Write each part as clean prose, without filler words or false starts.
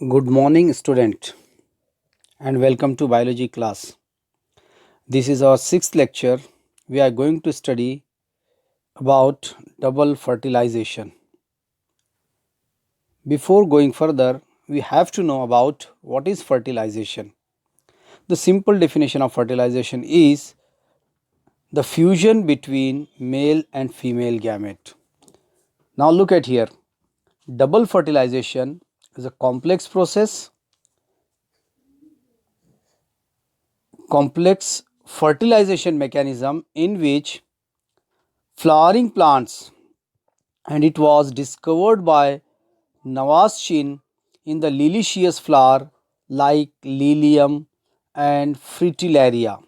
Good morning, student, and welcome to biology class. This is our sixth lecture. We are going to study about double fertilization. Before going further, we have to know about what is fertilization. The simple definition of fertilization is the fusion between male and female gamete. Now look at here. Double fertilization is a complex fertilization mechanism in which flowering plants, and it was discovered by Navas-Chin in the liliaceous flower like Lilium and Fritillaria.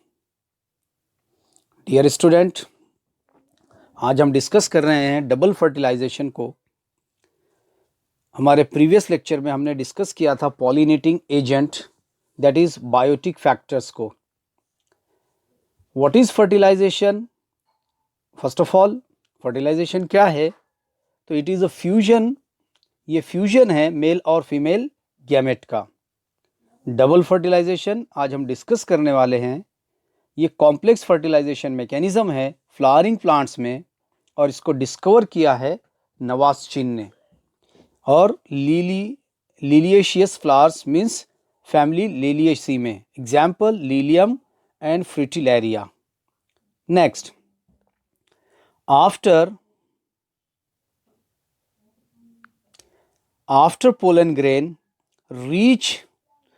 Dear student, आज हम discuss कर रहे हैं double fertilisation को. हमारे previous lecture में हमने discuss किया था pollinating agent, that is biotic factors को. What is fertilisation? First of all, fertilisation क्या है? तो इट इज़ अ फ्यूजन. ये फ्यूजन है मेल और फीमेल गैमेट का. डबल फर्टिलाइजेशन आज हम डिस्कस करने वाले हैं. ये कॉम्प्लेक्स फर्टिलाइजेशन मैकेनिज्म है फ्लावरिंग प्लांट्स में, और इसको डिस्कवर किया है नवास-चिन ने. और liliaceous flowers means family Liliaceae में, example Lilium and Fritillaria. Next, after pollen grain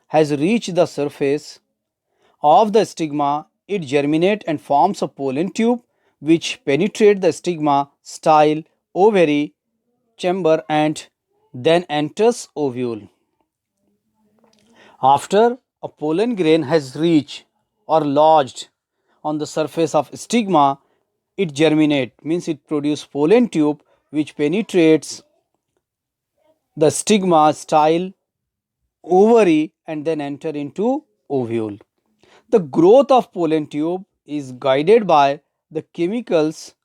has reached the surface of the stigma, it germinates and forms a pollen tube which penetrates the stigma, style, ovary, chamber and then enters ovule. After a pollen grain has reached or lodged on the surface of stigma, it germinates, means it produces pollen tube which penetrates the stigma, style, ovary and then enter into ovule. The growth of pollen tube is guided by the chemicals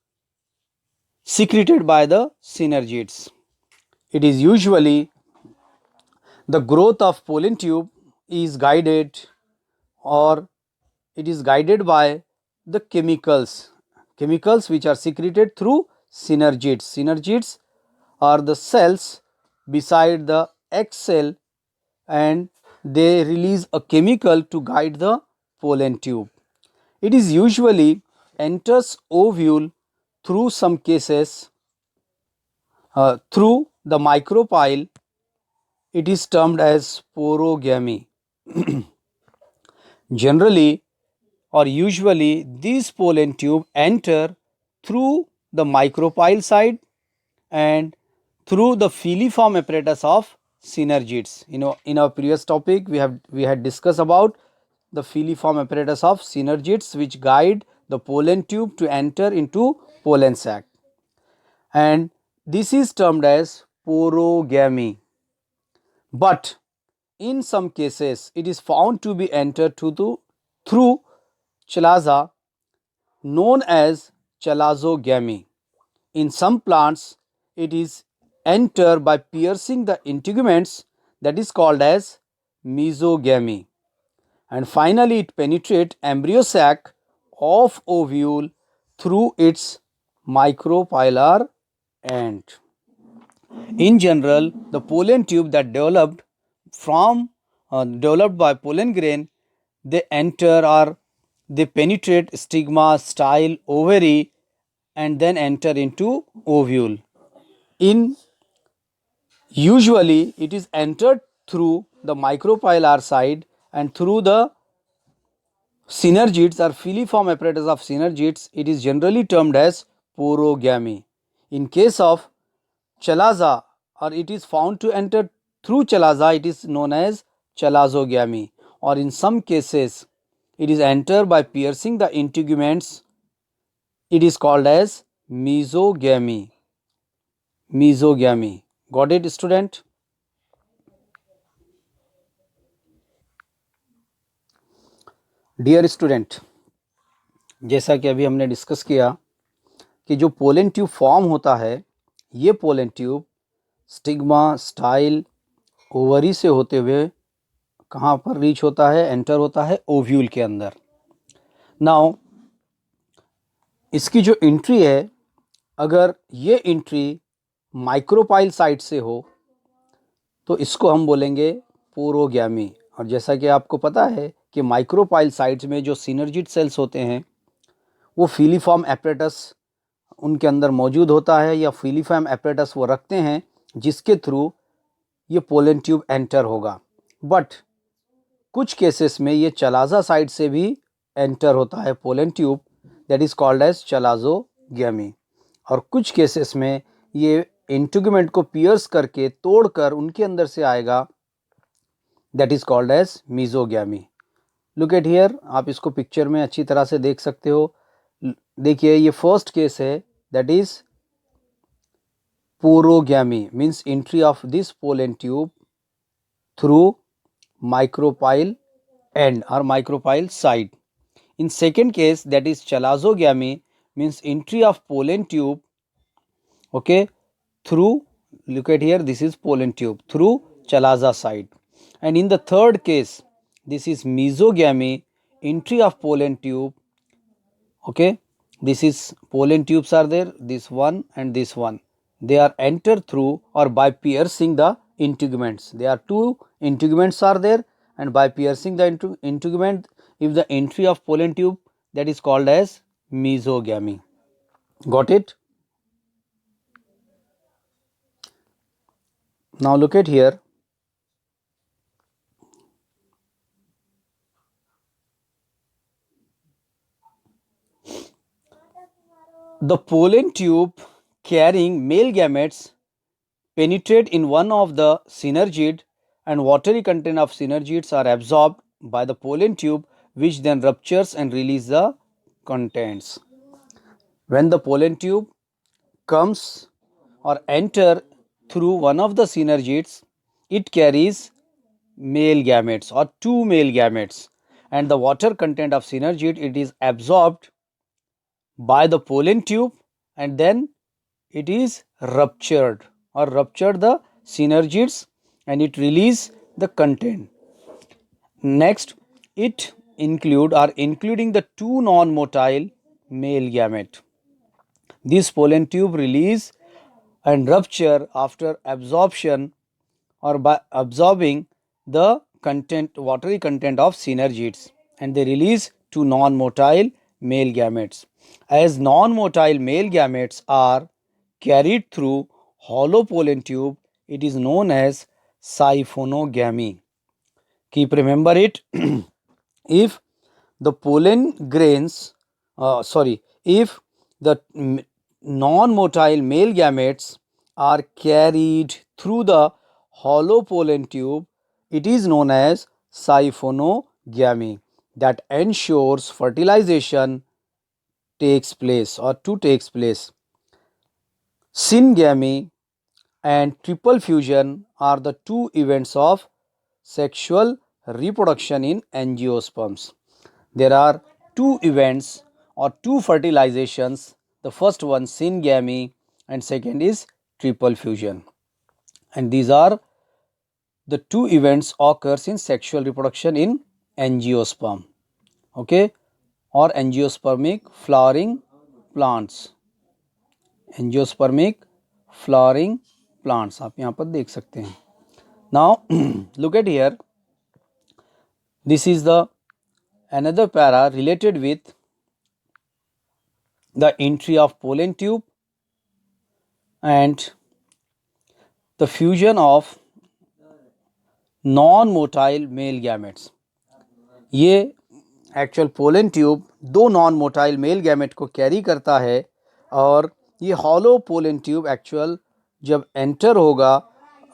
secreted by the synergids. It is usually the growth of pollen tube is guided by the chemicals which are secreted through synergids. Synergids are the cells beside the egg cell, and they release a chemical to guide the pollen tube. It is usually enters ovule through some cases through the micropyle. It is termed as porogamy. Generally or usually these pollen tube enter through the micropyle side and through the filiform apparatus of synergids. In our previous topic we had discussed about the filiform apparatus of synergids which guide the pollen tube to enter into pollen sac, and this is termed as porogamy. But in some cases it is found to be entered through chalaza, known as chalazogamy. In some plants it is entered by piercing the integuments, that is called as mesogamy. And finally it penetrates embryo sac of ovule through its micropylar end. In general, the pollen tube that developed by pollen grain, they enter or they penetrate stigma, style, ovary and then enter into ovule. Usually it is entered through the micropylar side and through the synergids or filiform apparatus of synergids. It is generally termed as porogamy. In case of chalaza, or it is found to enter through chalaza, it is known as chalazogamy, or in some cases it is entered by piercing the integuments. It is called as mesogamy. Got it, student? Dear student, जैसा कि अभी हमने discuss किया कि जो pollen tube form होता है, ये pollen tube stigma, style, ovary से होते हुए कहाँ पर रीच होता है, एंटर होता है ओव्यूल के अंदर। नाउ इसकी जो एंट्री है, अगर ये एंट्री माइक्रोपाइल साइट से हो तो इसको हम बोलेंगे पोरोगैमी। और जैसा कि आपको पता है कि माइक्रोपाइल साइट्स में जो सिनर्जिड सेल्स होते हैं वो फिलीफॉर्म एपरेटस उनके अंदर मौजूद होता है, या फिलीफॉर्म एपरेटस वो रखते हैं जिसके थ्रू ये पोलन ट्यूब एंटर होगा। बट कुछ केसेस में ये चलाजा साइड से भी एंटर होता है pollen tube, that is called as chalazogamy. और कुछ केसेस में ये इंटीग्यूमेंट को पियर्स करके तोड़कर उनके अंदर से आएगा, that is called as mesogamy. Look at here, आप इसको पिक्चर में अच्छी तरह से देख सकते हो। देखिए ये फर्स्ट केस है, that is पोरोगैमी, means entry of this pollen tube through micropyle end or micropyle side. In second case, that is chalazogamy, means entry of pollen tube, okay, through, look at here, this is pollen tube through chalaza side. And in the third case, this is mesogamy, entry of pollen tube, okay, this is pollen tubes are there, this one and this one, they are entered through or by piercing the integuments. There are two integuments are there, and by piercing the integument, if the entry of pollen tube, that is called as mesogamy. Got it? Now look at here. The pollen tube carrying male gametes penetrate in one of the synergid, and watery content of synergids are absorbed by the pollen tube, which then ruptures and release the contents. When the pollen tube comes or enter through one of the synergids, it carries male gametes or two male gametes, and the water content of synergid, it is absorbed by the pollen tube, and then it is ruptured or ruptured the synergids, and it release the content. Next, it include or including the two non-motile male gamete. This pollen tube release and rupture after absorption or by absorbing the content, watery content of synergids, and they release two non-motile male gametes. As non-motile male gametes are carried through hollow pollen tube, it is known as siphonogamy. Keep remember it. If the pollen grains, if the non-motile male gametes are carried through the hollow pollen tube, it is known as siphonogamy, that ensures fertilization takes place or to takes place. Syngamy and triple fusion are the two events of sexual reproduction in angiosperms. There are two events or two fertilizations. The first one syngamy and second is triple fusion. And these are the two events occurs in sexual reproduction in angiosperm, okay, or angiospermic flowering plants. Angiospermic flowering plants आप यहाँ पर देख सकते हैं. Now look at here. This is the another para related with the entry of pollen tube and the fusion of non-motile male gametes. ये actual pollen tube दो non motile male gamete को carry करता है, और ये hollow pollen tube actual जब enter होगा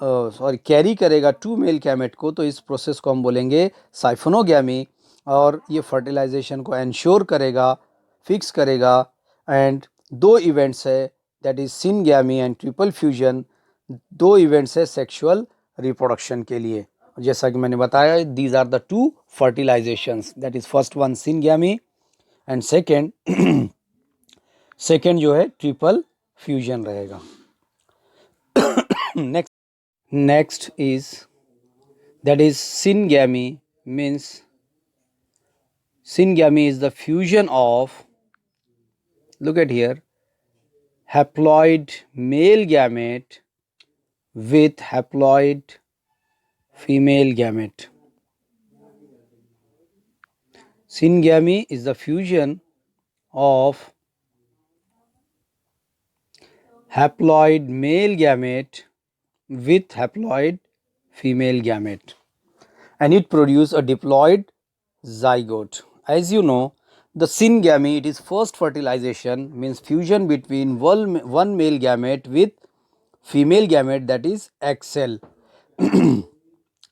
carry करेगा टू मेल गैमेट को, तो इस प्रोसेस को हम बोलेंगे साइफोनोगैमी, और ये फर्टिलाइजेशन को एंश्योर करेगा, फिक्स करेगा। एंड दो इवेंट्स है, that is syngamy and triple fusion, दो इवेंट्स है सेक्सुअल रिप्रोडक्शन के लिए। जैसा कि मैंने बताया, these are the two fertilisations, that is first one syngamy and second जो है ट्रिपल फ्यूजन रहेगा। Next is that is syngamy. Means syngamy is the fusion of, look at here, haploid male gamete with haploid female gamete. Syngamy is the fusion of haploid male gamete with haploid female gamete, and it produces a diploid zygote. As you know, the syngamy, it is first fertilization, means fusion between one male gamete with female gamete, that is egg cell,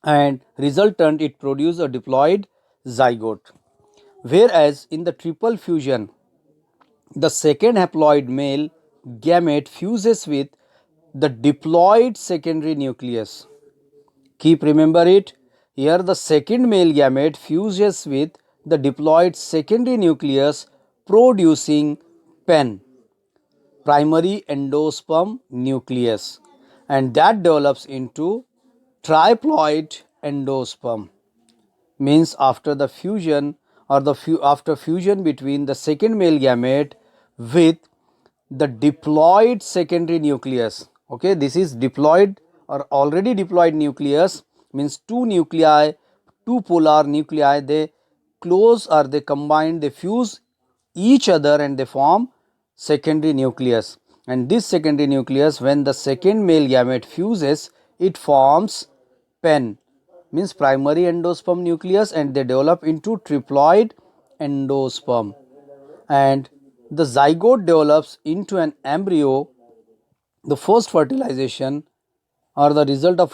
and resultant it produces a diploid zygote. Whereas in the triple fusion, the second haploid male gamete fuses with the diploid secondary nucleus. Keep remember it. Here the second male gamete fuses with the diploid secondary nucleus, producing pen, primary endosperm nucleus, and that develops into triploid endosperm. Means after the fusion, or after fusion between the second male gamete with the diploid secondary nucleus. Okay, this is diploid or already diploid nucleus, means two nuclei, two polar nuclei, they close or they combine, they fuse each other and they form secondary nucleus. And this secondary nucleus, when the second male gamete fuses, it forms pen, means primary endosperm nucleus, and they develop into triploid endosperm, and the zygote develops into an embryo. The first fertilization or the result of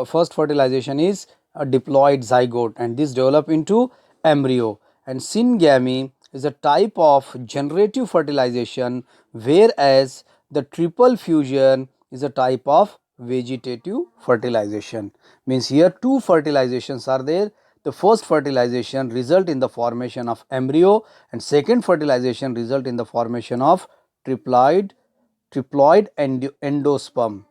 first fertilization is a diploid zygote, and this develop into embryo. And syngamy is a type of generative fertilization, whereas the triple fusion is a type of vegetative fertilization. Means here two fertilizations are there. The first fertilization result in the formation of embryo, and second fertilization result in the formation of triploid endosperm.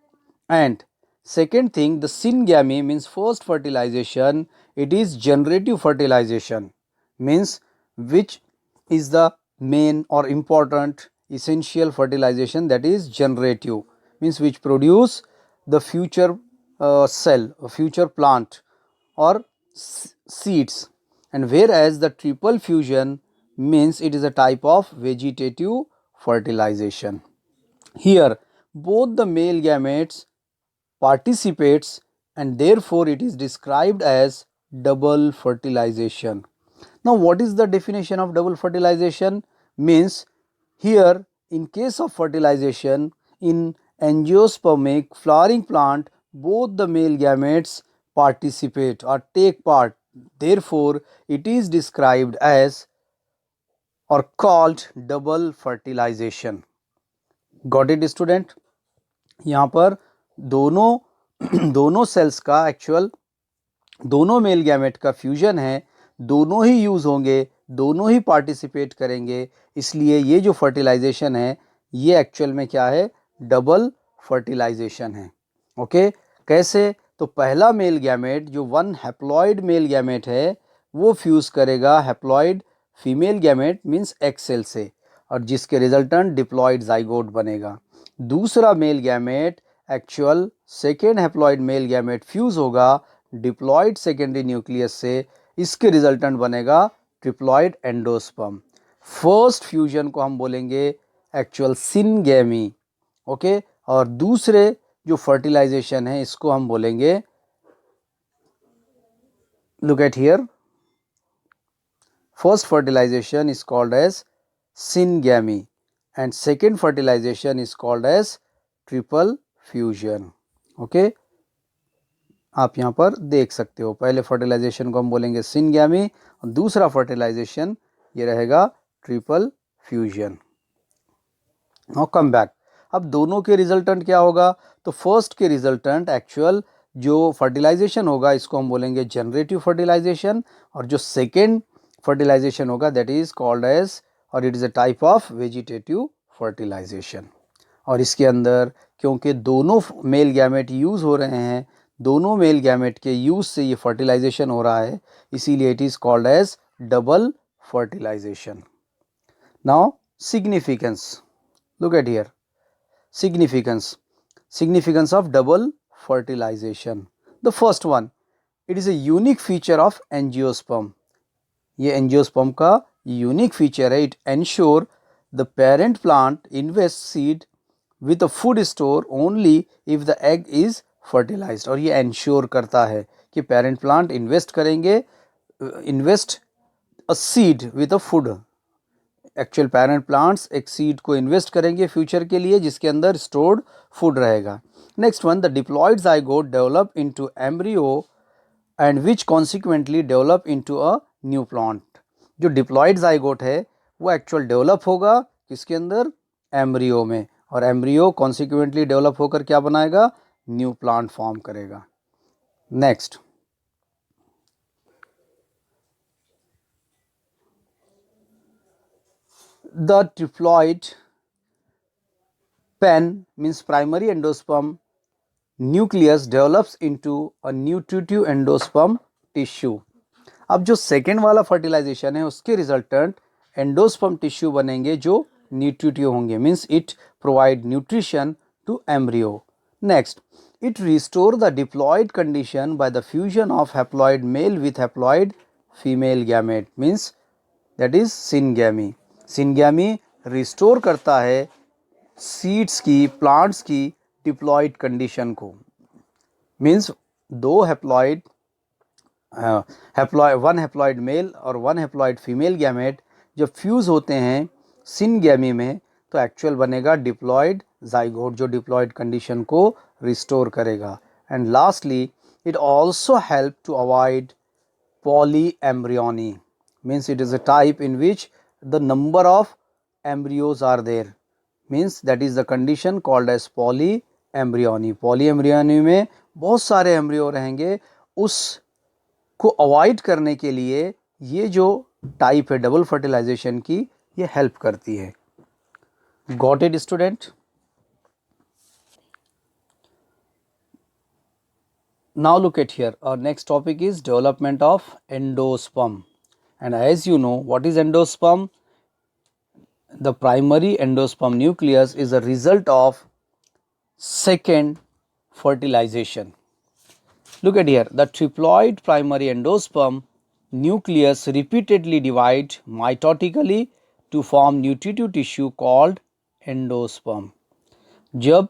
And second thing, the syngamy means first fertilization, it is generative fertilization, means which is the main or important essential fertilization, that is generative, means which produce the future cell, a future plant or seeds. And whereas the triple fusion means it is a type of vegetative fertilization. Here both the male gametes participates, and therefore it is described as double fertilization. Now what is the definition of double fertilization? Means here in case of fertilization in angiospermic flowering plant, both the male gametes participate or take part, therefore it is described as or called double fertilization. Got it student? यहाँ पर दोनों sales का actual, दोनों male gamete का fusion है, दोनों ही use होंगे, दोनों ही पार्टिसिपेट करेंगे, इसलिए ये जो फर्टिलाइजेशन है ये एक्चुअल में क्या है, डबल फर्टिलाइजेशन है. ओके, कैसे? तो पहला मेल गैमेट जो वन हैप्लॉइड मेल गैमेट है वो फ्यूज करेगा haploid female gamete means egg cell से, और जिसके रिजल्टेंट डिप्लॉइड जाइगोट बनेगा. दूसरा male gamete actual second haploid male gamete fuse होगा डिप्लॉइड सेकेंडरी न्यूक्लियस से, इसके रिजल्टेंट बनेगा ट्रिप्लॉइड एंडोस्पर्म. फर्स्ट फ्यूजन को हम बोलेंगे एक्चुअल सिनगैमी. ओके, और दूसरे जो फर्टिलाइजेशन है इसको हम बोलेंगे, look at here, first fertilization is called as syngamy and second fertilization is called as triple fusion. Okay, आप यहाँ पर देख सकते हो, पहले फर्टिलाइजेशन को हम बोलेंगे syngamy और दूसरा फर्टिलाइजेशन ये रहेगा triple fusion. Now come back, अब दोनों के रिजल्टेंट क्या होगा? तो फर्स्ट के रिजल्टेंट एक्चुअल जो फर्टिलाइजेशन होगा इसको हम बोलेंगे जनरेटिव फर्टिलाइजेशन, और जो सेकेंड फर्टिलाइजेशन होगा दैट इज कॉल्ड एज, और it is a type of vegetative fertilization. और इसके अंदर क्योंकि दोनों मेल गैमेट यूज़ हो रहे हैं, दोनों मेल गैमेट के यूज से ये फर्टिलाइजेशन हो रहा है, इसीलिए it is called as double fertilization. Now significance. Look at here. Significance. Significance of double fertilization. The first one, it is a unique feature of angiosperm. ये एंजियोस्पर्म का unique feature है. It ensure the parent plant invest seed with a food store only if the egg is fertilized. और ये ensure करता है कि parent plant invest करेंगे, invest a seed with a food. Actual parent plants एक seed को invest करेंगे future के लिए जिसके अंदर स्टोर्ड फूड रहेगा. Next one, the diploid zygote develop into embryo and which consequently develop into a new plant. जो डिप्लॉयड ज़ाइगोट है वो एक्चुअल डेवलप होगा किसके अंदर, एम्ब्रियो में, और एम्ब्रियो कॉन्सिक्वेंटली डेवलप होकर क्या बनाएगा, न्यू प्लांट फॉर्म करेगा. Next, the triploid pen means primary endosperm nucleus develops into a nutritive endosperm tissue. अब जो सेकेंड वाला फर्टिलाइजेशन है उसके रिजल्टेंट एंडोस्पर्म टिश्यू बनेंगे जो न्यूट्रिटिव होंगे, means it provide nutrition to embryo. Next, it restore the diploid condition by the fusion of haploid male with haploid female gamete, means that is syngamy. Syngamy restore करता है seeds की, plants की diploid condition को. Means दो haploid one haploid male और one haploid female gamete जब fuse होते हैं सिनगैमी में तो एक्चुअल बनेगा डिप्लॉयड ज़ाइगोट जो डिप्लॉयड कंडीशन को रिस्टोर करेगा. And lastly, it also help to avoid polyembryony, means it is a type in which the number of embryos are there, means that is the condition called as polyembryony. polyembryony में बहुत सारे embryo रहेंगे, उसको avoid करने के लिए ये जो टाइप है डबल फर्टिलाइजेशन की ये हेल्प करती है. Got it student? Now look at here, our next topic is development of endosperm. And as you know, what is endosperm? The primary endosperm nucleus is a result of second fertilization. Look at here, the triploid primary endosperm nucleus repeatedly divide mitotically to form nutritive tissue called endosperm. जब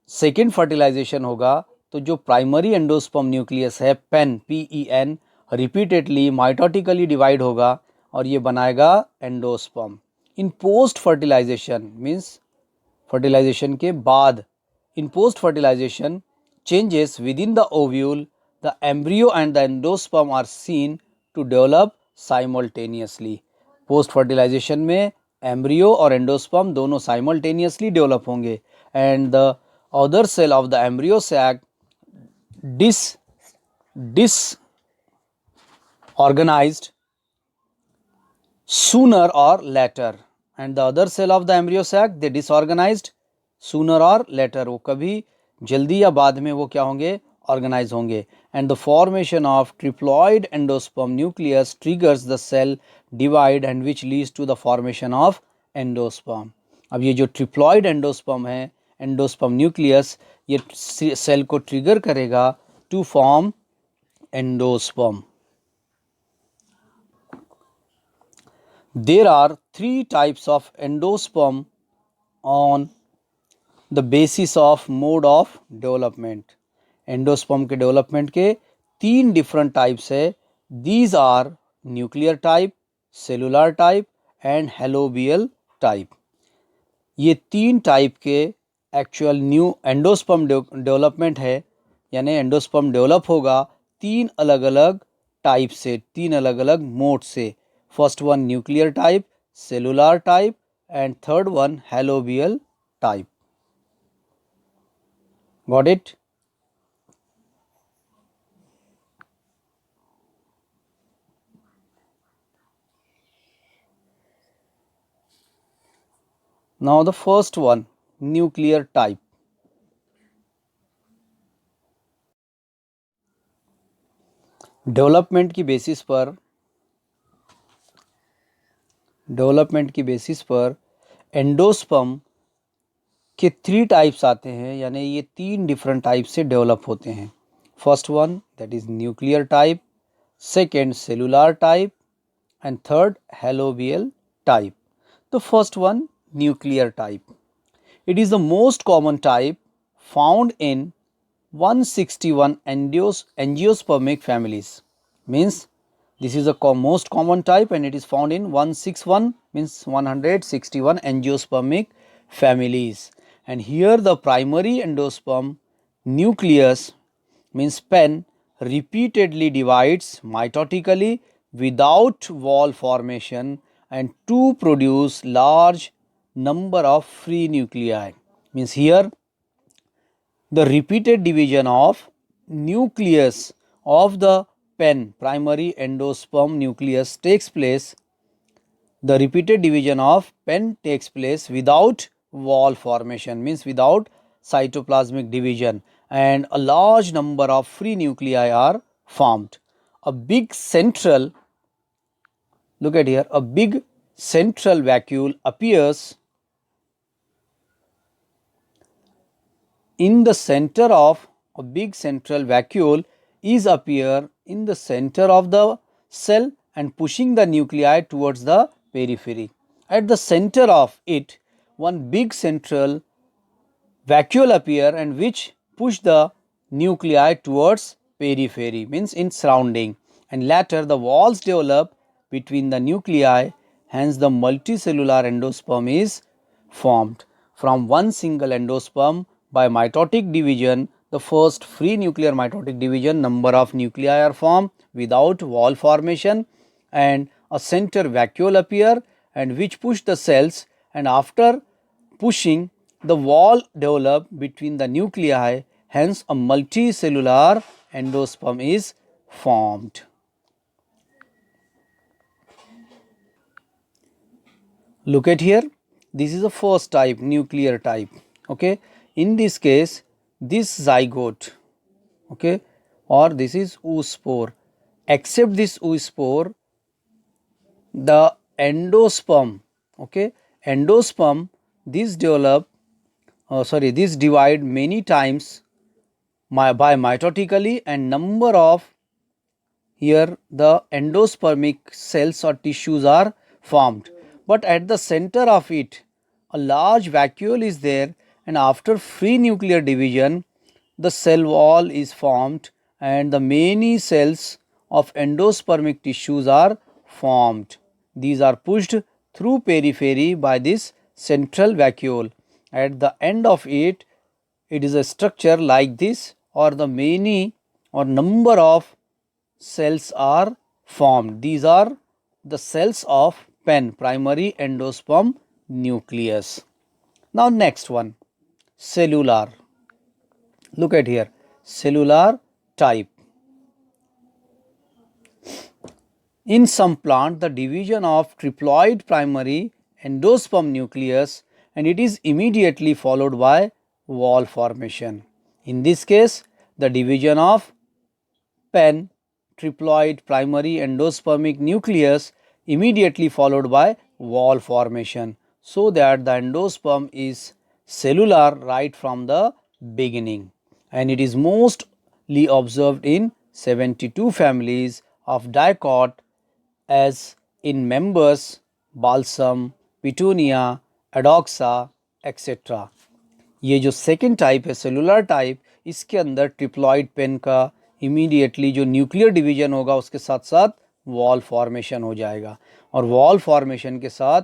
second fertilisation होगा तो जो primary endosperm nucleus है PEN PEN repeatedly mitotically divide होगा और ये बनाएगा endosperm. In post fertilisation means fertilisation के बाद, in post fertilisation changes within the ovule, the embryo and the endosperm are seen to develop simultaneously. Post fertilisation में embryo और endosperm दोनों simultaneously develop होंगे and the other cell of the embryo sac disorganized sooner or later, and the other cell of the embryo sac they disorganized sooner or later. वो कभी जल्दी या बाद में वो क्या होंगे, ऑर्गेनाइज होंगे. And the formation of triploid endosperm nucleus triggers the cell divide and which leads to the formation of endosperm. अब ये जो ट्रिप्लॉइड एंडोस्पर्म है, एंडोस्पर्म न्यूक्लियस, ये सेल को ट्रिगर करेगा to form endosperm. There are three types of endosperm on the basis of mode of development. Endosperm के development के तीन डिफरेंट टाइप्स है. These are nuclear type, cellular type and helobial type. ये तीन type के actual new endosperm development है, यानी endosperm develop होगा तीन अलग अलग टाइप से, तीन अलग अलग मोड से. First one nuclear type, cellular type and third one helobial type. Got it? Now the first one, nuclear type. Development की बेसिस पर एंडोस्पर्म के 3 टाइप्स आते हैं, यानी ये 3 डिफरेंट टाइप से डेवलप होते हैं. First one that is nuclear type, second cellular type and third halobial type. The first one, nuclear type. It is the most common type found in 161 angiospermic families. Means this is the most common type and it is found in 161 means 161 angiospermic families. And here the primary endosperm nucleus means pen repeatedly divides mitotically without wall formation and to produce large number of free nuclei. Means here the repeated division of nucleus of the pen primary endosperm nucleus takes place. The repeated division of pen takes place without wall formation, means without cytoplasmic division, and a large number of free nuclei are formed. A big central, look at here, a big central vacuole appears in the center of a big central vacuole is appear in the center of the cell and pushing the nuclei towards the periphery. At the center of it, one big central vacuole appear and which push the nuclei towards periphery, means in surrounding, and later the walls develop between the nuclei, hence the multicellular endosperm is formed. From one single endosperm by mitotic division, the first free nuclear mitotic division, number of nuclei are formed without wall formation and a center vacuole appear and which push the cells, and after pushing the wall develop between the nuclei, hence a multicellular endosperm is formed. Look at here, this is the first type, nuclear type. Okay, in this case this zygote, okay, or this is oospore, except this oospore the endosperm, okay, endosperm this develop this divide many times by mitotically, and number of here the endospermic cells or tissues are formed, but at the center of it a large vacuole is there, and after free nuclear division the cell wall is formed and the many cells of endospermic tissues are formed. These are pushed through periphery by this central vacuole. At the end of it, it is a structure like this, or the many or number of cells are formed. These are the cells of pen primary endosperm nucleus. Now next one, cellular. Look at here, cellular type. In some plant, the division of triploid primary endosperm nucleus, and it is immediately followed by wall formation. In this case, the division of pen triploid primary endospermic nucleus immediately followed by wall formation, so that the endosperm is cellular right from the beginning, and it is mostly observed in 72 families of dicot as in members balsam, petunia, adoxa, etc. ये जो second type है cellular type, इसके अंदर triploid pen का immediately जो nuclear division होगा उसके साथ साथ वॉल फॉर्मेशन हो जाएगा, और वॉल फॉर्मेशन के साथ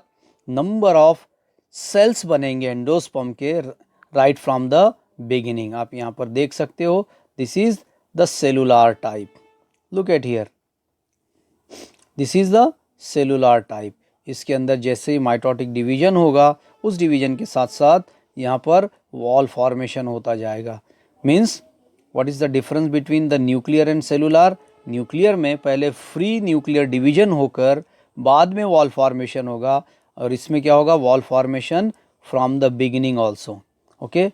नंबर ऑफ सेल्स बनेंगे एंडोस्पर्म के राइट फ्रॉम द बिगिनिंग. आप यहाँ पर देख सकते हो, this is the cellular type. Look at here, this is the cellular type. इसके अंदर जैसे ही माइटोटिक डिवीजन होगा उस डिवीजन के साथ साथ यहाँ पर वॉल फॉर्मेशन होता जाएगा. Means what is the difference between the nuclear and cellular? Nuclear में पहले फ्री न्यूक्लियर डिवीजन होकर बाद में वॉल फॉर्मेशन होगा, और इसमें क्या होगा, wall formation from the beginning also. Okay,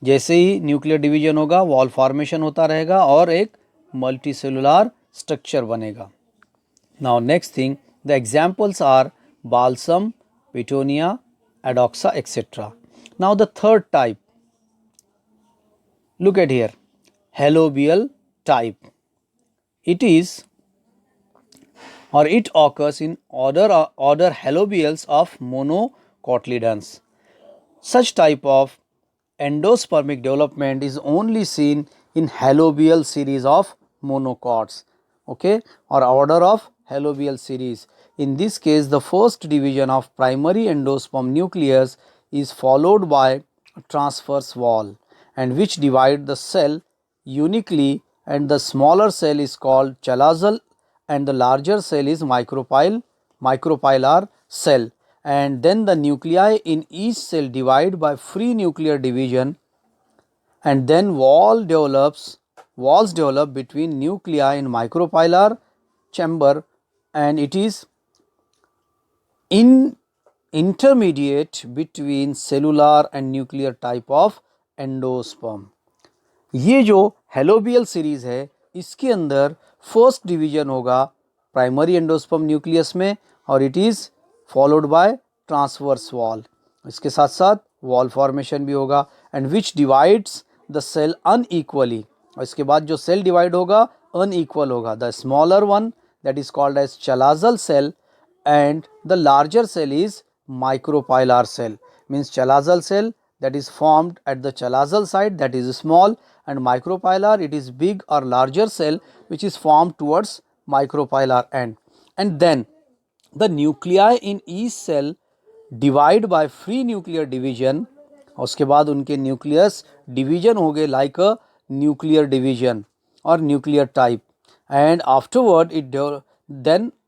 जैसे ही न्यूक्लियर डिवीजन होगा वॉल फॉर्मेशन होता रहेगा और एक मल्टी सेलुलर स्ट्रक्चर बनेगा. Now next thing, the examples are balsam, Petunia, Adoxa, etc. Now the third type, look at here, halobial type. It occurs in order halobials of monocotyledons. Such type of endospermic development is only seen in halobial series of monocots, okay, or order of halobial series. In this case, the first division of primary endosperm nucleus is followed by a transverse wall, and which divide the cell uniquely, and the smaller cell is called chalazal and the larger cell is micropylar cell. And then the nuclei in each cell divide by free nuclear division, and then walls develop between nuclei in micropylar chamber, and it is intermediate between cellular and nuclear type of endosperm. ये जो helobial series है इसके अंदर first division होगा primary endosperm nucleus में, और it is followed by transverse wall. इसके साथ साथ वॉल फॉर्मेशन भी होगा, and which divides the cell unequally. और इसके बाद जो सेल डिवाइड होगा अनइक्वल होगा. The smaller one that is called as chalazal cell, and the larger cell is micropylar cell. Means chalazal cell that is formed at the chalazal side, that is small, and micropylar it is big or larger cell which is formed towards micropylar end. And then the nuclei in each cell divide by free nuclear division. और उसके बाद उनके nucleus division हो गए like a nuclear division और nuclear type, and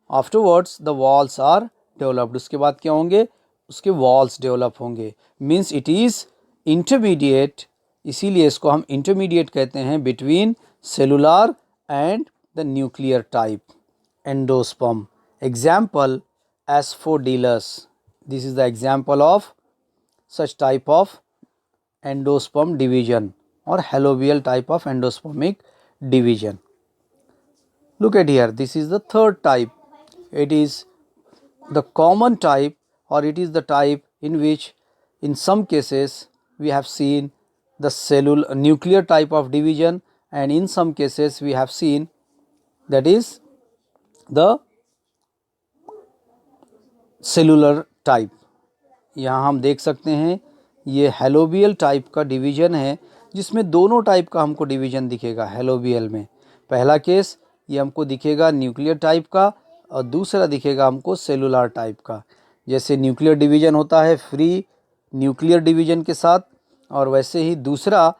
afterwards the walls are developed. उसके बाद क्या होंगे, उसके वॉल्स डेवलप होंगे. मीन्स इट इज इंटरमीडिएट, इसीलिए इसको हम इंटरमीडिएट कहते हैं between cellular and the nuclear type endosperm. Example Asphodelus, this is the example of such type of endosperm division or halobial type of endospermic division. Look at here, this is the third type. It is the common type, or it is the type in which in some cases we have seen the nuclear type of division, and in some cases we have seen that is the cellular type. यहाँ हम देख सकते हैं ये helobial type का division है, जिसमें दोनों टाइप का हमको डिवीजन दिखेगा. हेलोबियल में पहला केस ये हमको दिखेगा न्यूक्लियर टाइप का, और दूसरा दिखेगा हमको सेलुलर टाइप का. जैसे न्यूक्लियर डिवीजन होता है फ्री न्यूक्लियर डिवीजन के साथ, और वैसे ही दूसरा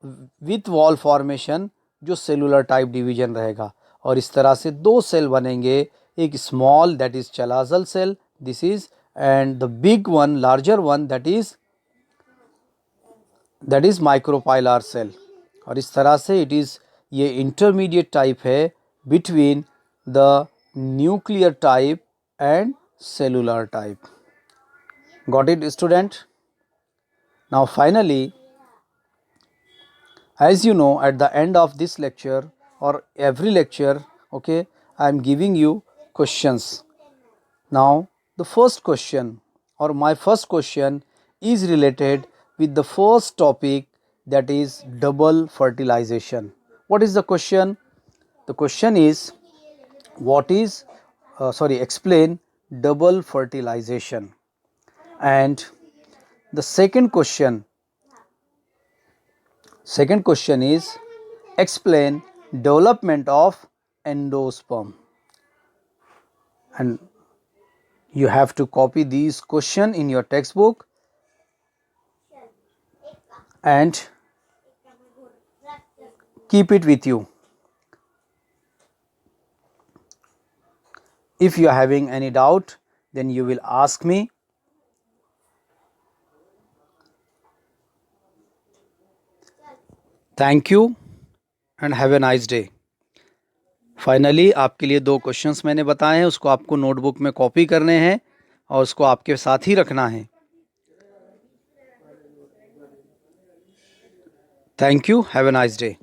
विथ वॉल फॉर्मेशन जो सेलुलर टाइप डिवीजन रहेगा. और इस तरह से दो सेल बनेंगे, एक small that is chalazal cell, this is, and the big one, larger one, that is micropylar cell. और इस तरह से it is ये intermediate type है between the nuclear type and cellular type. Got it, student? Now finally, as you know, at the end of this lecture or every lecture, okay, I am giving you questions. Now the first question, or my first question, is related with the first topic, that is double fertilization. What is the question? The question is explain double fertilization. And the second question is explain development of endosperm. And you have to copy these questions in your textbook and keep it with you. If you are having any doubt, then you will ask me. Thank you and have a nice day. Finally आपके लिए दो questions मैंने बताए हैं, उसको आपको notebook में copy करने हैं और उसको आपके साथ ही रखना है. Thank you, have a nice day.